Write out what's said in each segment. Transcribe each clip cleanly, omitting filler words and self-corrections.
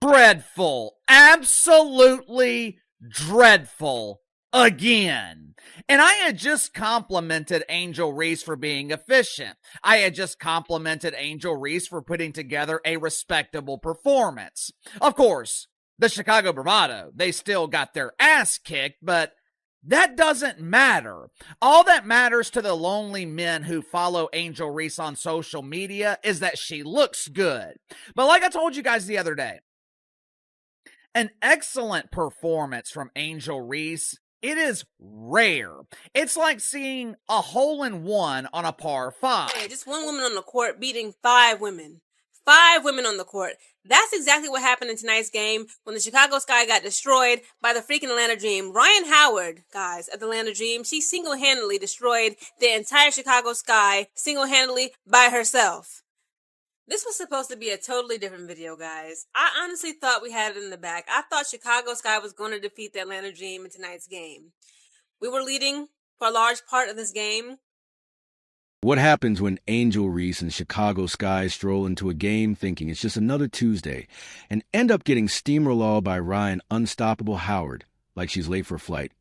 dreadful. Absolutely dreadful. Again. And I had just complimented Angel Reese for being efficient. I had just complimented Angel Reese for putting together a respectable performance. Of course, the Chicago Bravado, they still got their ass kicked, but that doesn't matter. All that matters to the lonely men who follow Angel Reese on social media is that she looks good. But like I told you guys the other day, an excellent performance from Angel Reese, it is rare. It's like seeing a hole-in-one on a par 5. Hey, just one woman on the court beating 5 women. 5 women on the court. That's exactly what happened in tonight's game when the Chicago Sky got destroyed by the freaking Atlanta Dream. Ryan Howard, guys, at the Atlanta Dream, she single-handedly destroyed the entire Chicago Sky single-handedly by herself. This was supposed to be a totally different video, guys. I honestly thought we had it in the bag. I thought Chicago Sky was going to defeat the Atlanta Dream in tonight's game. We were leading for a large part of this game. What happens when Angel Reese and Chicago Sky stroll into a game thinking it's just another Tuesday and end up getting steamrolled by Ryan Unstoppable Howard like she's late for flight?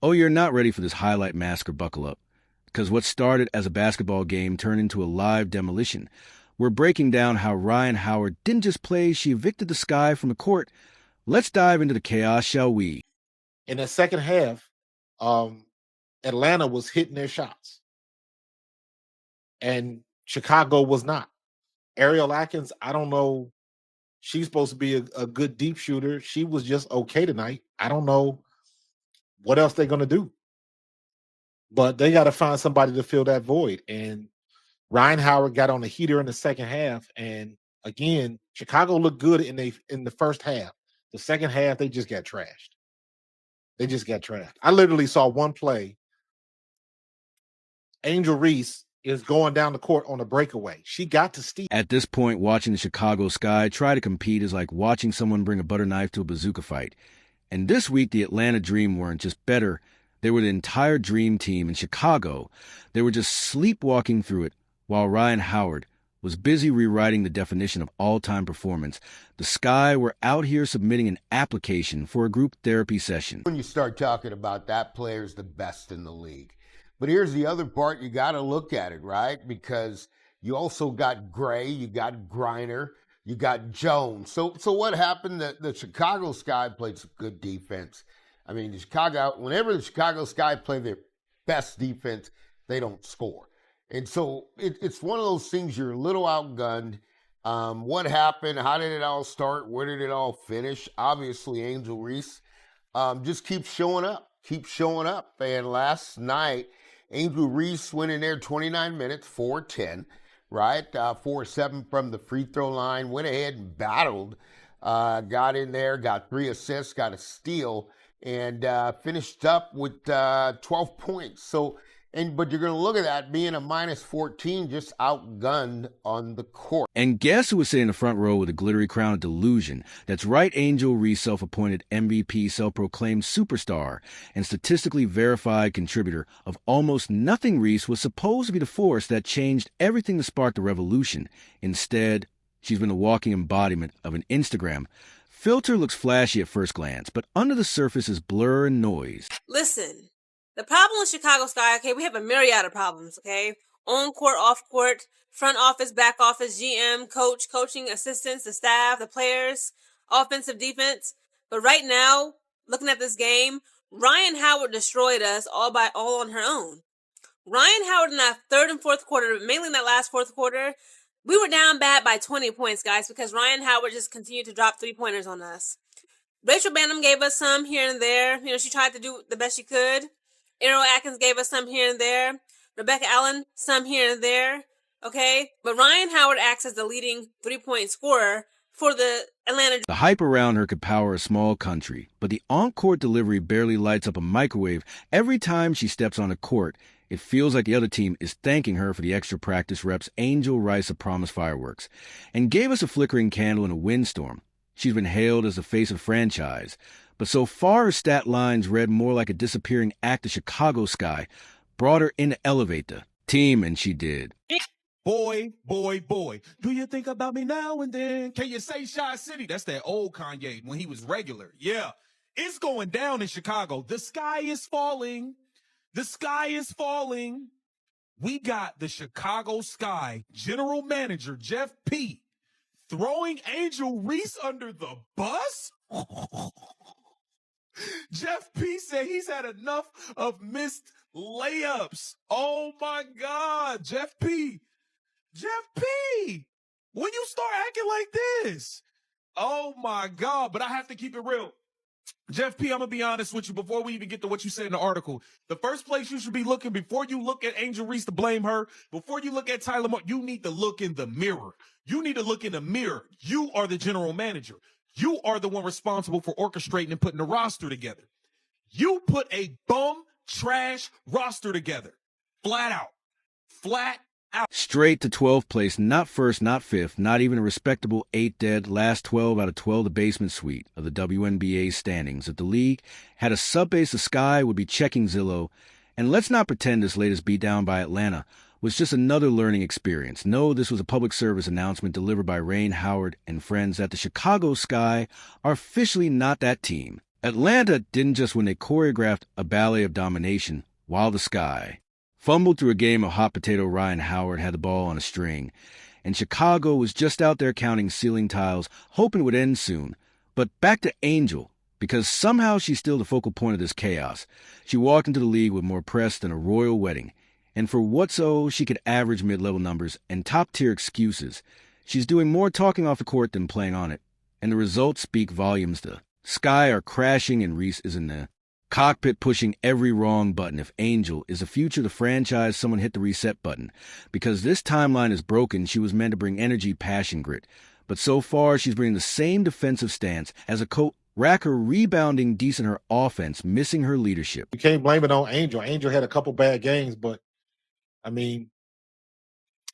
Oh, you're not ready for this highlight massacre, buckle up. Because what started as a basketball game turned into a live demolition. We're breaking down how Ryan Howard didn't just play, she evicted the Sky from the court. Let's dive into the chaos, shall we? In the second half, Atlanta was hitting their shots. And Chicago was not. Ariel Atkins, I don't know. She's supposed to be a good deep shooter. She was just okay tonight. I don't know what else they're going to do. But they got to find somebody to fill that void. And Ryan Howard got on the heater in the second half, and again, Chicago looked good in the first half. The second half, they just got trashed. I literally saw one play. Angel Reese is going down the court on a breakaway. She got to steal. At this point, watching the Chicago Sky try to compete is like watching someone bring a butter knife to a bazooka fight. And this week, the Atlanta Dream weren't just better. They were the entire Dream team in Chicago. They were just sleepwalking through it. While Ryan Howard was busy rewriting the definition of all-time performance, the Sky were out here submitting an application for a group therapy session. When you start talking about that player's the best in the league. But here's the other part, you got to look at it, right? Because you also got Gray, you got Griner, you got Jones. So what happened? The Chicago Sky played some good defense. I mean, whenever the Chicago Sky play their best defense, they don't score. And so it's one of those things, you're a little outgunned. What happened? How did it all start? Where did it all finish? Obviously, Angel Reese just keeps showing up. And last night, Angel Reese went in there 29 minutes, 4-10, right? 4-7 from the free throw line, went ahead and battled, got in there, got 3 assists, got a steal, and finished up with 12 points. But you're going to look at that being a minus 14, just outgunned on the court. And guess who was sitting in the front row with a glittery crown of delusion? That's right, Angel Reese, self-appointed MVP, self-proclaimed superstar, and statistically verified contributor of almost nothing. Reese was supposed to be the force that changed everything to spark the revolution. Instead, she's been a walking embodiment of an Instagram. Filter looks flashy at first glance, but under the surface is blur and noise. Listen. The problem with Chicago Sky, okay, we have a myriad of problems, okay? On court, off court, front office, back office, GM, coach, coaching assistants, the staff, the players, offensive, defense. But right now, looking at this game, Ryan Howard destroyed us all on her own. Ryan Howard in that third and fourth quarter, mainly in that last fourth quarter, we were down bad by 20 points, guys, because Ryan Howard just continued to drop 3-pointers on us. Rachel Banham gave us some here and there. You know, she tried to do the best she could. Ariel Atkins gave us some here and there. Rebecca Allen, some here and there. Okay? But Ryan Howard acts as the leading 3-point scorer for the Atlanta. The hype around her could power a small country, but the on-court delivery barely lights up a microwave. Every time she steps on a court, it feels like the other team is thanking her for the extra practice reps. Angel Reese promised fireworks and gave us a flickering candle in a windstorm. She's been hailed as the face of the franchise. But so far, her stat lines read more like a disappearing act of Chicago Sky, brought her in to elevate the team, and she did. Boy, boy, boy, do you think about me now and then? Can you say Shy City? That's that old Kanye when he was regular. Yeah, it's going down in Chicago. The sky is falling. The sky is falling. We got the Chicago Sky general manager, Jeff P., throwing Angel Reese under the bus? Jeff P. said he's had enough of missed layups. Oh, my God. Jeff P., when you start acting like this? Oh, my God. But I have to keep it real. Jeff P., I'm going to be honest with you before we even get to what you said in the article. The first place you should be looking, before you look at Angel Reese to blame her, before you look at Tyler Moore, you need to look in the mirror. You need to look in the mirror. You are the general manager. You are the one responsible for orchestrating and putting the roster together. You put a bum trash roster together. Flat out. Flat out. Straight to 12th place, not first, not fifth, not even a respectable 8 dead, last 12 out of 12 the basement suite of the WNBA standings. If the league had a subbase, the Sky would be checking Zillow. And let's not pretend this latest beatdown by Atlanta was just another learning experience. No, this was a public service announcement delivered by Rain Howard and friends that the Chicago Sky are officially not that team. Atlanta didn't just win, they choreographed a ballet of domination, while the Sky fumbled through a game of hot potato. Ryan Howard had the ball on a string, and Chicago was just out there counting ceiling tiles, hoping it would end soon. But back to Angel, because somehow she's still the focal point of this chaos. She walked into the league with more press than a royal wedding, and for what so, she could average mid-level numbers and top-tier excuses. She's doing more talking off the court than playing on it, and the results speak volumes. The Sky are crashing, and Reese is in the cockpit pushing every wrong button. If Angel is the future of the franchise, someone hit the reset button. Because this timeline is broken, she was meant to bring energy, passion, grit. But so far, she's bringing the same defensive stance as a coach. Rack her rebounding, decent her offense, missing her leadership. You can't blame it on Angel. Angel had a couple bad games, but, I mean,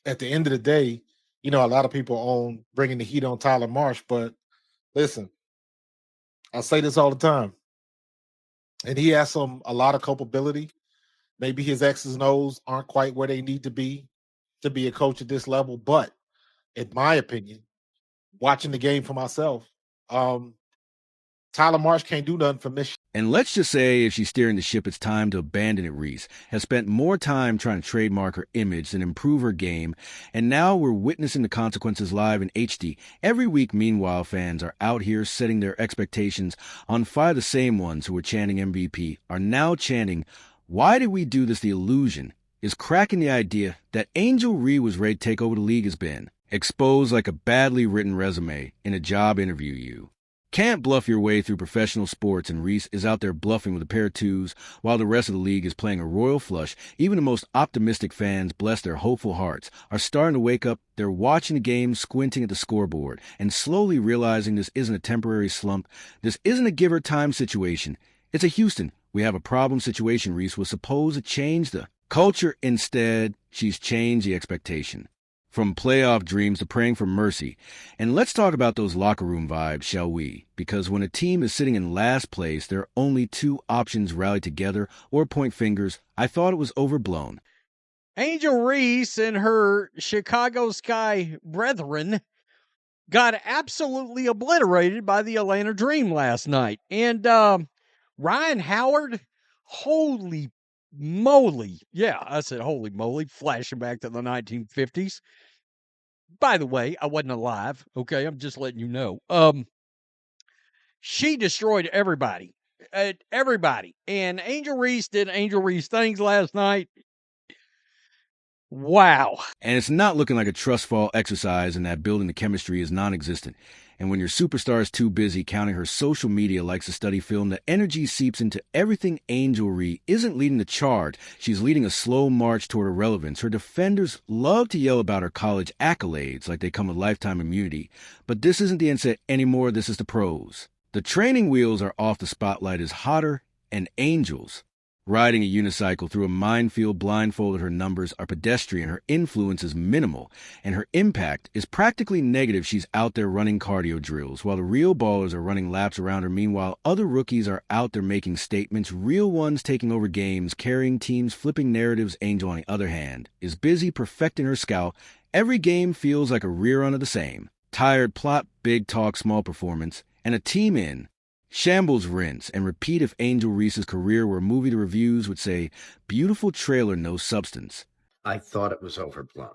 at the end of the day, you know, a lot of people own bringing the heat on Tyler Marsh, but listen, I say this all the time. And he has a lot of culpability. Maybe his X's and O's aren't quite where they need to be a coach at this level. But in my opinion, watching the game for myself, Tyler Marsh can't do nothing for Michigan. And let's just say if she's steering the ship, it's time to abandon it. Reese has spent more time trying to trademark her image than improve her game, and now we're witnessing the consequences live in HD. Every week, meanwhile, fans are out here setting their expectations on fire. The same ones who were chanting MVP are now chanting, why did we do this? The illusion is cracking the idea that Angel Reese was ready to take over the league has been exposed like a badly written resume in a job interview. You can't bluff your way through professional sports, and Reese is out there bluffing with a pair of twos while the rest of the league is playing a royal flush. Even the most optimistic fans, bless their hopeful hearts, are starting to wake up. They're watching the game, squinting at the scoreboard, and slowly realizing this isn't a temporary slump. This isn't a give her time situation. It's a Houston, we have a problem situation. Reese was supposed to change the culture. Instead, she's changed the expectation. From playoff dreams to praying for mercy. And let's talk about those locker room vibes, shall we? Because when a team is sitting in last place, there are only two options: rally together or point fingers. I thought it was overblown. Angel Reese and her Chicago Sky brethren got absolutely obliterated by the Atlanta Dream last night. And Ryan Howard, holy moly. Yeah, I said holy moly, flashing back to the 1950s. By the way, I wasn't alive, okay? I'm just letting you know. She destroyed everybody. Everybody. And Angel Reese did Angel Reese things last night. Wow. And it's not looking like a trust fall exercise in that building the chemistry is non-existent. And when your superstar is too busy counting her social media likes to study film, the energy seeps into everything. Angel Reese isn't leading the charge. She's leading a slow march toward irrelevance. Her defenders love to yell about her college accolades like they come with lifetime immunity. But this isn't the NCAA anymore. This is the pros. The training wheels are off. The spotlight is hotter, and Angel's riding a unicycle through a minefield blindfolded. Her numbers are pedestrian, her influence is minimal, and her impact is practically negative. She's out there running cardio drills while the real ballers are running laps around her. Meanwhile, other rookies are out there making statements, real ones taking over games, carrying teams, flipping narratives. Angel, on the other hand, is busy perfecting her scout every game feels like a rerun of the same. Tired plot, big talk, small performance, and a team in shambles, rinse, and repeat if Angel Reese's career were a movie the reviews would say, beautiful trailer, no substance. I thought it was overblown.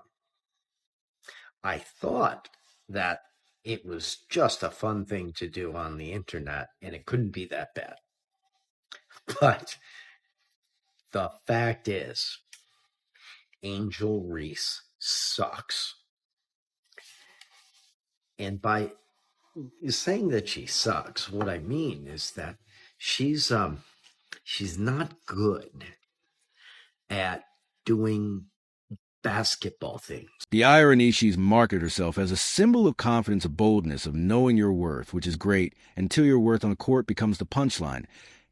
I thought that it was just a fun thing to do on the internet, and it couldn't be that bad. But the fact is, Angel Reese sucks. And by saying that she sucks, what I mean is that she's not good at doing basketball things. The irony, she's marketed herself as a symbol of confidence, of boldness, of knowing your worth, which is great until your worth on the court becomes the punchline.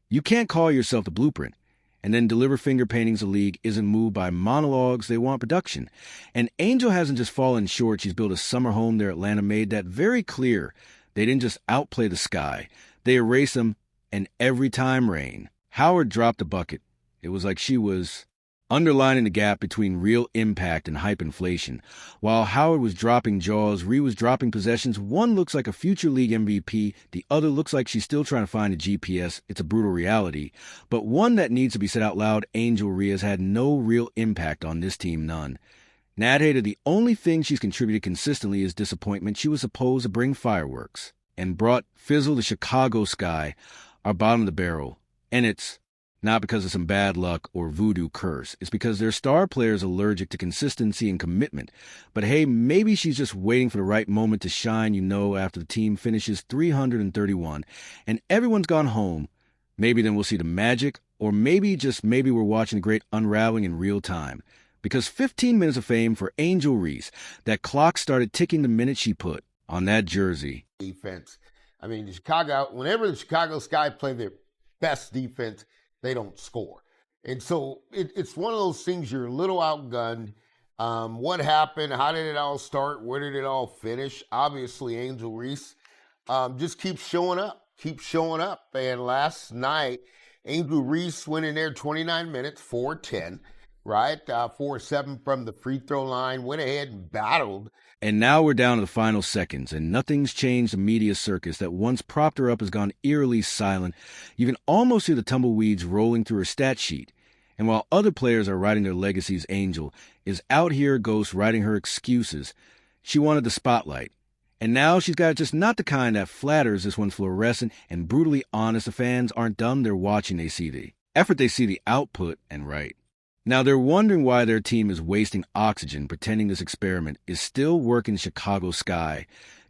You can't call yourself the blueprint and then deliver finger paintings. The league isn't moved by monologues, they want production. And Angel hasn't just fallen short, she's built a summer home there. Atlanta made that very clear. They didn't just outplay the Sky, they erased them, and every time rain. Howard dropped a bucket. It was like she was underlining the gap between real impact and hype inflation. While Howard was dropping jaws, Ree was dropping possessions. One looks like a future league MVP. The other looks like she's still trying to find a GPS. It's a brutal reality. But one that needs to be said out loud, Angel Reese has had no real impact on this team, none. Nat Hater, the only thing she's contributed consistently is disappointment. She was supposed to bring fireworks and brought Fizzle the Chicago Sky, our bottom of the barrel. And it's not because of some bad luck or voodoo curse. It's because their star player is allergic to consistency and commitment. But hey, maybe she's just waiting for the right moment to shine, after the team finishes 331 and everyone's gone home. Maybe then we'll see the magic, or maybe, just maybe, we're watching the great unraveling in real time. Because 15 minutes of fame for Angel Reese, that clock started ticking the minute she put on that jersey. Defense. I mean, whenever the Chicago Sky play their best defense, they don't score. And so it's one of those things, you're a little outgunned. What happened? How did it all start? Where did it all finish? Obviously, Angel Reese just keeps showing up. And last night, Angel Reese went in there 29 minutes, 4-10, right? 4-7 from the free throw line, went ahead and battled. And now we're down to the final seconds, and nothing's changed. The media circus that once propped her up has gone eerily silent. You can almost hear the tumbleweeds rolling through her stat sheet. And while other players are writing their legacies, Angel is out here ghost writing her excuses. She wanted the spotlight. And now she's got just not the kind that flatters. This one's fluorescent and brutally honest. The fans aren't dumb, they're watching, they see the effort, they see the output, and right. Now they're wondering why their team is wasting oxygen, pretending this experiment is still working. Chicago Sky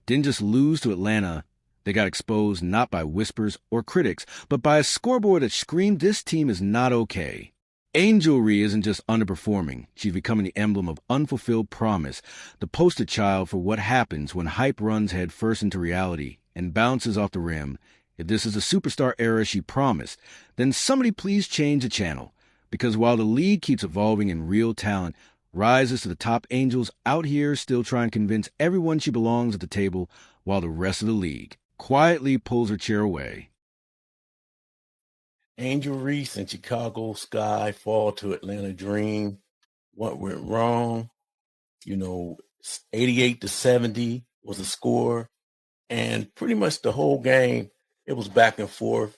didn't just lose to Atlanta. They got exposed not by whispers or critics, but by a scoreboard that screamed this team is not okay. Angel Reese isn't just underperforming. She's becoming the emblem of unfulfilled promise, the poster child for what happens when hype runs head first into reality and bounces off the rim. If this is the superstar era she promised, then somebody please change the channel. Because while the league keeps evolving and real talent rises to the top, Angel's out here still trying to convince everyone she belongs at the table, while the rest of the league quietly pulls her chair away. Angel Reese and Chicago Sky fall to Atlanta Dream. What went wrong? 88-70 was the score. And pretty much the whole game, it was back and forth.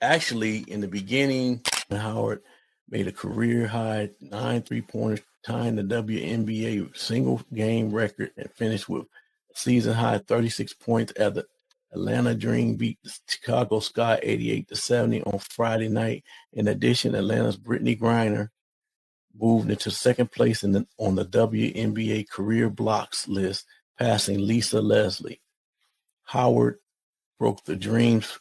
Actually, in the beginning, Howard made a career-high 9 3-pointers, tying the WNBA single-game record, and finished with a season-high 36 points as the Atlanta Dream beat the Chicago Sky 88-70 on Friday night. In addition, Atlanta's Brittany Griner moved into second place on the WNBA career blocks list, passing Lisa Leslie. Howard broke the Dream's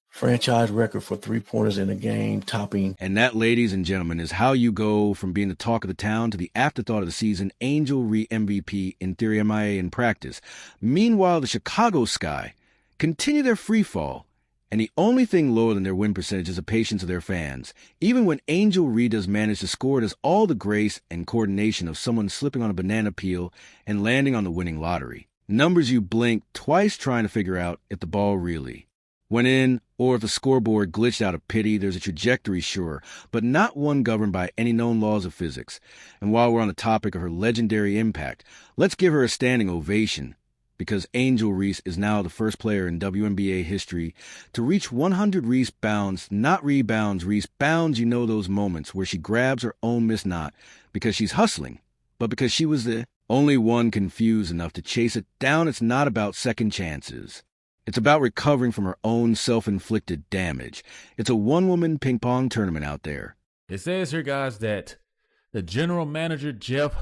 franchise record for 3-pointers in a game, topping. And that, ladies and gentlemen, is how you go from being the talk of the town to the afterthought of the season. Angel Reese MVP, in theory, MIA in practice. Meanwhile, the Chicago Sky continue their free fall, and the only thing lower than their win percentage is the patience of their fans. Even when Angel Reese does manage to score, it is all the grace and coordination of someone slipping on a banana peel and landing on the winning lottery. Numbers you blink twice trying to figure out if the ball really went in, or if the scoreboard glitched out of pity, there's a trajectory, sure, but not one governed by any known laws of physics. And while we're on the topic of her legendary impact, let's give her a standing ovation, because Angel Reese is now the first player in WNBA history to reach 100 Reese bounds, not rebounds, Reese bounds. You know those moments where she grabs her own missed knot because she's hustling, but because she was the only one confused enough to chase it down. It's not about second chances. It's about recovering from her own self-inflicted damage. It's a one-woman ping pong tournament out there. It says here, guys, that the general manager, Jeff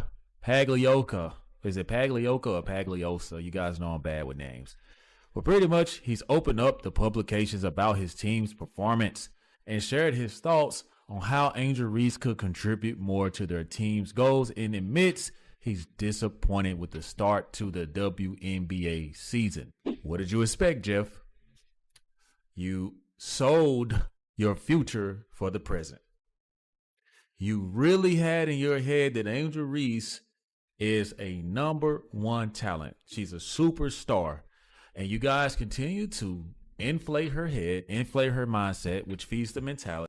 Pagliocca, is it Pagliocca or Pagliosa? You guys know I'm bad with names. But pretty much, he's opened up the publications about his team's performance and shared his thoughts on how Angel Reese could contribute more to their team's goals, and admits he's disappointed with the start to the WNBA season. What did you expect, Jeff? You sold your future for the present. You really had in your head that Angel Reese is a #1 talent. She's a superstar. And you guys continue to inflate her head, inflate her mindset, which feeds the mentality.